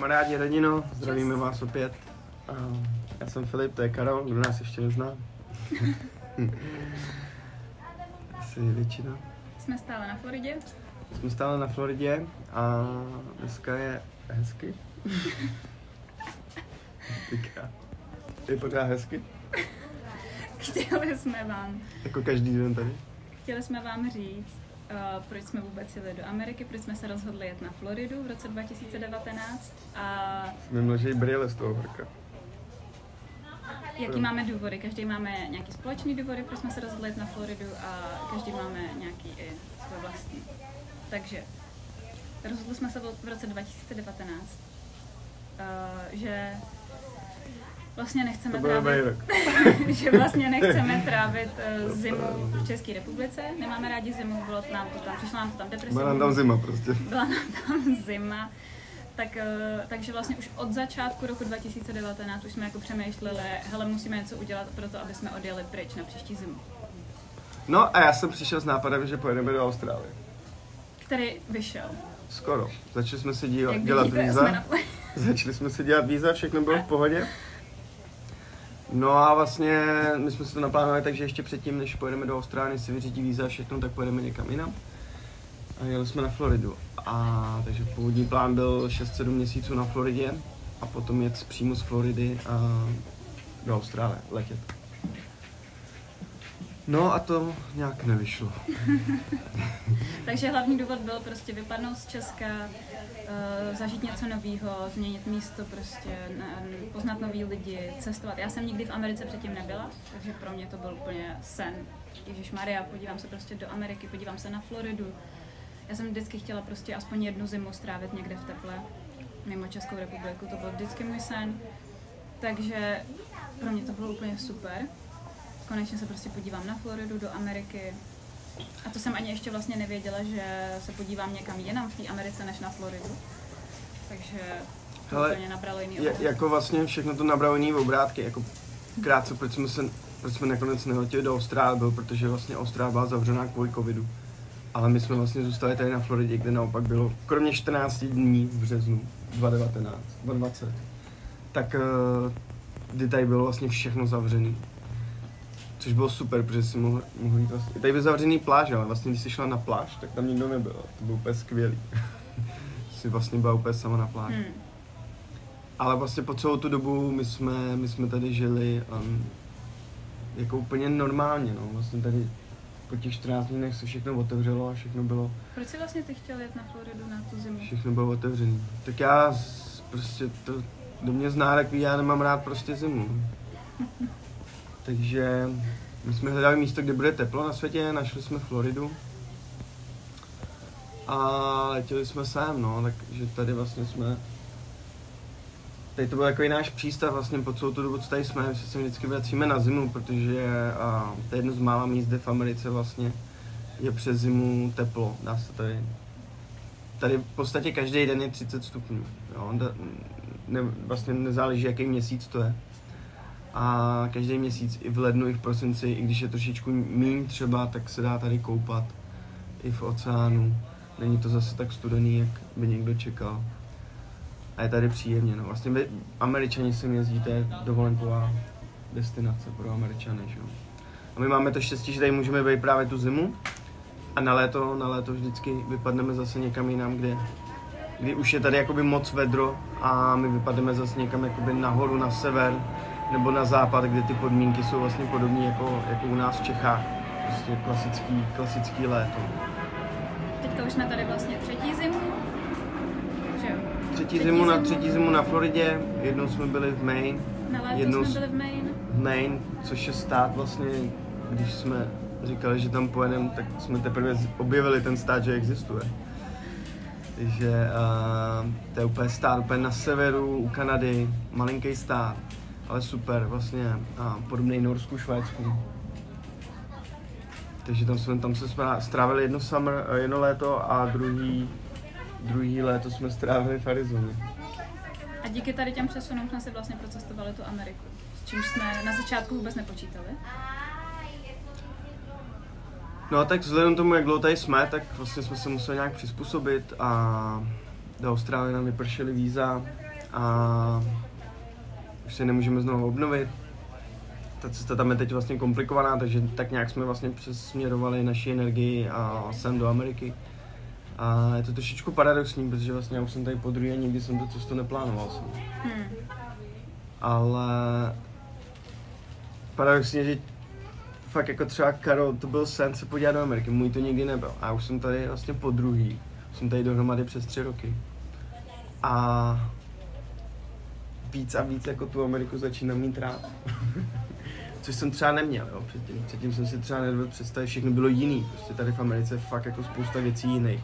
Kamarádi, rodino, zdravíme vás opět. Já jsem Filip, to je Karol, kdo nás ještě nezná. Asi většina. Jsme stále na Floridě. Jsme stále na Floridě a dneska je hezky. Je pořád hezky? Chtěli jsme vám... Jako každý den tady? Chtěli jsme vám říct, proč jsme vůbec jeli do Ameriky, proč jsme se rozhodli jet na Floridu v roce 2019 a... Jsme mlžej brýle z toho horka. Jaký máme důvody? Každý máme nějaký společný důvody, proč jsme se rozhodli jet na Floridu a každý máme nějaký i svůj vlastní. Takže rozhodli jsme se v roce 2019, že vlastně nechceme že vlastně nechceme trávit zimu v České republice. Nemáme rádi zimu, přišla nám to tam deprese. Byla nám tam zima prostě. Byla nám tam zima. Takže vlastně už od začátku roku 2019 už jsme jako přemýšleli, hele, musíme něco udělat pro to, aby jsme odjeli pryč na příští zimu. No a já jsem přišel s nápadem, že pojedeme do Austrálie. Který vyšel. Skoro. Začali jsme si dělat víza. Začali jsme si dělat víza, všechno bylo v pohodě. No a vlastně my jsme si to naplánovali, takže ještě předtím, než pojedeme do Austrálie, si vyřídí víza a všechno, tak pojedeme někam jinam. A jeli jsme na Floridu. Takže původní plán byl 6-7 měsíců na Floridě a potom jet přímo z Floridy do Austrálie, letět. No a to nějak nevyšlo. Takže hlavní důvod byl prostě vypadnout z Česka, zažít něco nového, změnit místo, prostě poznat nový lidi, cestovat. Já jsem nikdy v Americe předtím nebyla, takže pro mě to byl úplně sen. Ježišmarja, podívám se prostě do Ameriky, podívám se na Floridu. Já jsem vždycky chtěla prostě aspoň jednu zimu strávit někde v teple, mimo Českou republiku, to byl vždycky můj sen. Takže pro mě to bylo úplně super. Konečně se prostě podívám na Floridu, do Ameriky. A to jsem ani ještě vlastně nevěděla, že se podívám někam jinam v té Americe než na Floridu. Takže to úplně nabralo jiný obrázky. Jako vlastně všechno to nabralo jiný obrázky. Jako krátce, proč jsme nakonec neletěli do Austrálie, byl, protože vlastně Austrálie byla zavřená kvůli covidu. Ale my jsme vlastně zůstali tady na Floridě, kde naopak bylo kromě 14 dní v březnu 2020, tak kdy tady bylo vlastně všechno zavřený. Což bylo super, protože si mohl jít vlastně. Tady byl zavřený pláž, ale vlastně když jsi šla na pláž, tak tam nikdo nebyl. To bylo úplně skvělý. Jsi vlastně byla úplně sama na pláži. Ale vlastně po celou tu dobu my jsme tady žili jako úplně normálně, no. Vlastně tady po těch 14 dnech se všechno otevřelo a všechno bylo... Proč jsi vlastně ty chtěl jet na Floridu na tu zimu? Všechno bylo otevřený. Tak já prostě to do mě zná, tak já nemám rád prostě zimu. Takže my jsme hledali místo, kde bude teplo na světě, našli jsme Floridu. A letěli jsme sem, no, takže tady vlastně jsme... Tady to byl takový náš přístav vlastně po celou tu dobu, co tady jsme, my se sem vždycky vracíme na zimu, protože to je jedno z mála míst, kde v Americe vlastně je přes zimu teplo, dá se tady. Tady v podstatě každý den je 30 stupňů, jo, vlastně nezáleží, jaký měsíc to je. A každý měsíc i v lednu, i v prosinci, i když je trošičku míň třeba, tak se dá tady koupat i v oceánu. Není to zase tak studený, jak by někdo čekal. A je tady příjemně, no. Vlastně Američani sem jezdí, to je dovolenková destinace pro Američany, že jo. A my máme to štěstí, že tady můžeme být právě tu zimu a na léto vždycky vypadneme zase někam jinam, kdy už je tady jakoby moc vedro a my vypadneme zase někam jakoby nahoru, na sever nebo na západ, kde ty podmínky jsou vlastně podobné jako u nás v Čechách. Prostě klasický léto. Teďka už jsme tady vlastně třetí zimu. Třetí zimu na Floridě, jednou jsme byli v Maine. Na léto jsme byli v Maine, což je stát vlastně, když jsme říkali, že tam pojedeme, tak jsme teprve objevili ten stát, že existuje. Takže to je úplně stát, úplně na severu, u Kanady, malinký stát, ale super, vlastně podobný Norsku, Švédsku. Takže tam se strávili jedno léto a druhý léto jsme strávili v Arizoně. A díky tady těm přesunům jsme si vlastně procestovali tu Ameriku, s čímž jsme na začátku vůbec nepočítali. No a tak vzhledem tomu, jak dlouho tady jsme, tak vlastně jsme se museli nějak přizpůsobit a do Austrálie nám vypršely víza a už se nemůžeme znovu obnovit. Ta cesta tam je teď vlastně komplikovaná, takže tak nějak jsme vlastně přesměrovali naši energii a sem do Ameriky. A je to trošičku paradoxní, protože vlastně já už jsem tady podruhé a nikdy jsem to cestu neplánoval. Ale paradoxně, že fakt jako třeba Karol, to byl sen se podívat do Ameriky, můj to nikdy nebyl. A už jsem tady vlastně podruhý, jsem tady dohromady přes 3 roky. A víc a víc jako tu Ameriku začínám mít rád. Což jsem třeba neměl, jo, předtím jsem si třeba nedovedl představit, všechno bylo jiný, prostě tady v Americe je fakt jako spousta věcí jiných.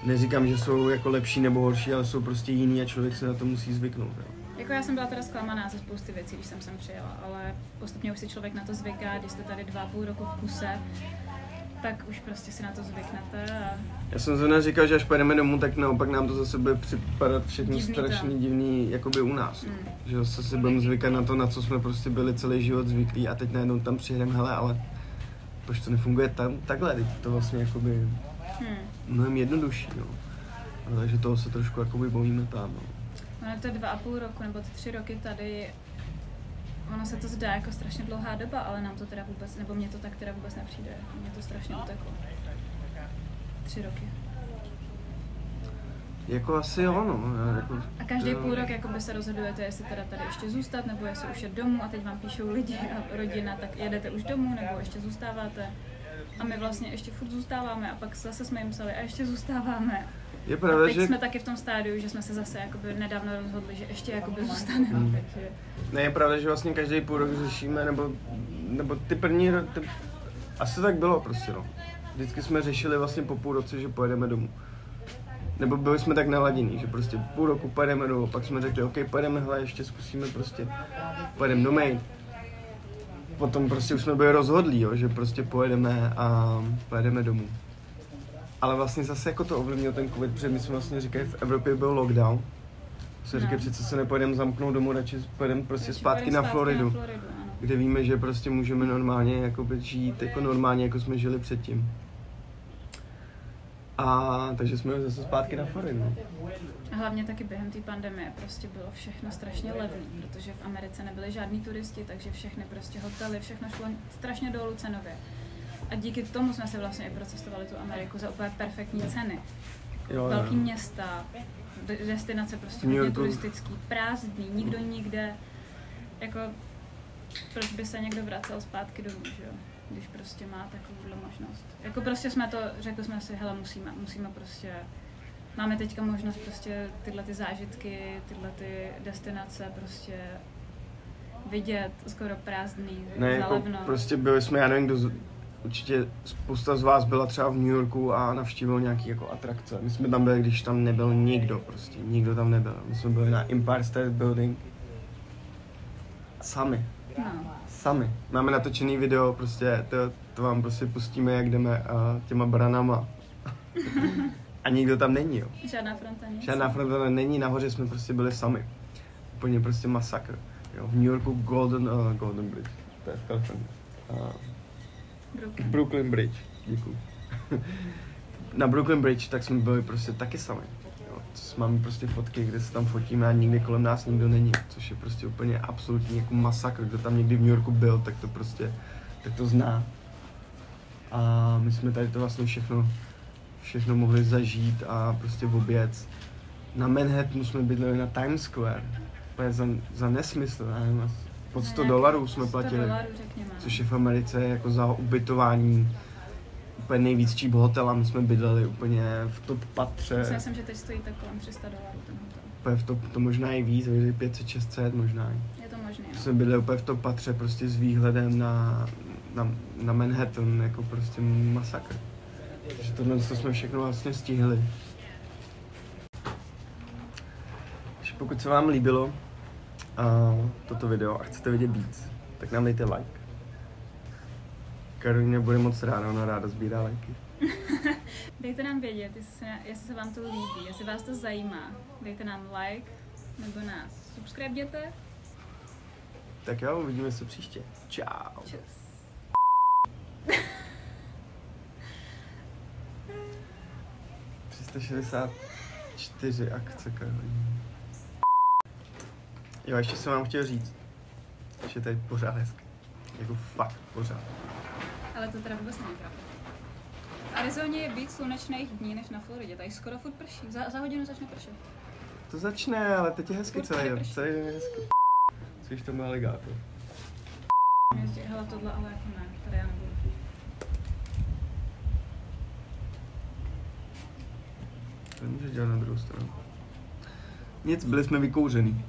Neříkám, že jsou jako lepší nebo horší, ale jsou prostě jiný a člověk se na to musí zvyknout, jo. Jako já jsem byla teda zklamaná ze spousty věcí, když jsem sem přijela, ale postupně už si člověk na to zvyká, když jste tady 2,5 roku v kuse, tak už prostě si na to zvyknete a... Já jsem zrovna říkal, že až pojedeme domů, tak naopak nám to zase bude připadat všechno strašně divný, jakoby u nás. Že zase si budeme zvykat na to, na co jsme prostě byli celý život zvyklí a teď najednou tam přijedeme, hele, ale proč to nefunguje tam, takhle, teď to vlastně jakoby mnohem jednodušší, no. Takže toho se trošku jakoby bojíme tam, no. Ono to je 2,5 roku nebo 3 roky tady, ono se to zdá jako strašně dlouhá doba, ale nám to teda vůbec, nebo mně to tak teda vůbec nepřijde, mně to strašně uteklo. 3 roky. Jako asi jo, no. Jako, a každý půl rok jakoby se rozhodujete, jestli teda tady ještě zůstat, nebo jestli už jet domů a teď vám píšou lidi a rodina, tak jedete už domů, nebo ještě zůstáváte. A my vlastně ještě furt zůstáváme a pak zase jsme jim psali a ještě zůstáváme. Je pravda, a teď že... jsme taky v tom stádiu, že jsme se zase jakoby nedávno rozhodli, že ještě jakoby zůstaneme. Takže... Ne, je pravda, že vlastně každý půl rok řešíme, nebo ty první asi tak bylo prostě, no. Vždycky jsme řešili vlastně po půl roce, že pojedeme domů. Nebo byli jsme tak naladění, že prostě půl roku pojedeme domů, pak jsme řekli, OK, pojedeme, hele, ještě zkusíme prostě, pojedeme do Maine. Potom prostě už jsme byli rozhodlí, jo, že prostě pojedeme a pojedeme domů. Ale vlastně zase jako to ovlivnil ten covid, protože my jsme vlastně říkali, v Evropě byl lockdown. Se říkají, přece se nepojedeme zamknout domů, radši pojedeme prostě zpátky na Floridu, kde víme, že prostě můžeme normálně jakoby žít jako normálně, jako jsme žili předtím. A takže jsme zase zpátky na Floridu. A hlavně taky během té pandemie prostě bylo všechno strašně levné, protože v Americe nebyli žádní turisti, takže všechny prostě hotely, všechno šlo strašně dolů cenově. A díky tomu jsme se vlastně i procestovali tu Ameriku za úplně perfektní ceny. Velký města, destinace prostě hodně turistický, prázdný, nikdo nikde. Jako, proč by se někdo vracel zpátky domů, že jo? Když prostě má takovouhle možnost. Jako prostě jsme to, řekli jsme si, hele, musíme prostě, máme teďka možnost prostě tyhle ty zážitky, tyhle ty destinace prostě vidět, skoro prázdný, ne, zalevno. Jako prostě byli jsme, já nevím, kdo, určitě spousta z vás byla třeba v New Yorku a navštívil nějaký jako atrakce. My jsme tam byli, když tam nebyl nikdo prostě, nikdo tam nebyl. My jsme byli na Empire State Building sami. No. Sami. Máme natočený video, prostě to vám prostě pustíme, jak jdeme těma branama. A nikdo tam není, jo. Žádná fronta není. Žádná fronta není, nahoře jsme prostě byli sami. Úplně prostě masakr. Jo. V New Yorku Golden Bridge, to je v Kalifornii. Brooklyn Bridge, děkuju. Na Brooklyn Bridge tak jsme byli prostě taky sami. Máme prostě fotky, kde se tam fotíme a nikdy kolem nás nikdo není, což je prostě úplně absolutní jako masakr. Kdo tam někdy v New Yorku byl, tak to prostě, tak to zná. A my jsme tady to vlastně všechno mohli zažít a prostě oběc. Na Manhattanu jsme bydleli na Times Square, za nesmysl, já nevím, pod $100 jsme platili, což je v Americe jako za ubytování úplně nejvíc cheap hotel a my jsme bydleli úplně v top patře. Myslím, že teď stojí tak kolem $300 ten hotel. Úplně v top, to možná i víc, 500-600 možná. Je to možné. Jsme bydleli úplně v top patře prostě s výhledem na Manhattan, jako prostě masakr. Takže tohle jsme všechno vlastně stihli. Takže pokud se vám líbilo toto video a chcete vidět víc, tak nám dejte like. Karolína bude moc ráda, ona ráda sbírá lajky. Dejte nám vědět, jestli se vám to líbí, jestli vás to zajímá. Dejte nám like, nebo nás subscribejte. Tak jo, uvidíme se příště. Čau. Čus. 364 akce, Karolína. Jo, ještě jsem vám chtěl říct, že tady pořád hezky. Jako fakt pořád. Ale to teda vůbec není pravda. V Arizoně je víc slunečných dní než na Floridě, tady skoro furt prší. Za hodinu začne pršet. To začne, ale teď je hezky Furt celý den. prší. Celý den je hezky. Jsi to má aligátor. Hele, tohle ale jako ne, tady já nebudu. To můžeš dělat na druhou stranu. Nic, byli jsme vykouřený.